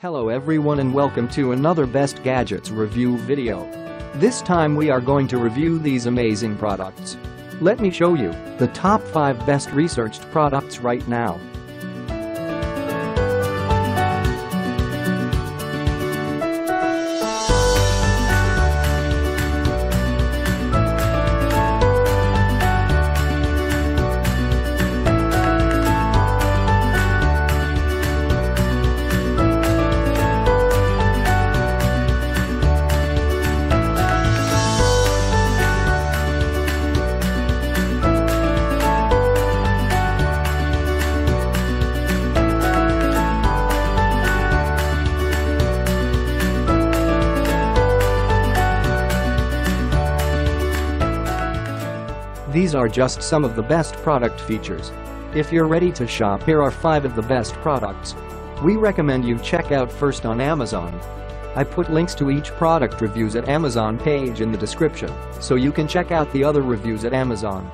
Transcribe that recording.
Hello everyone and welcome to another Best Gadgets review video. This time we are going to review these amazing products. Let me show you the top 5 best researched products right now. These are just some of the best product features. If you're ready to shop, here are 5 of the best products we recommend you check out first on Amazon. I put links to each product reviews at Amazon page in the description, so you can check out the other reviews at Amazon.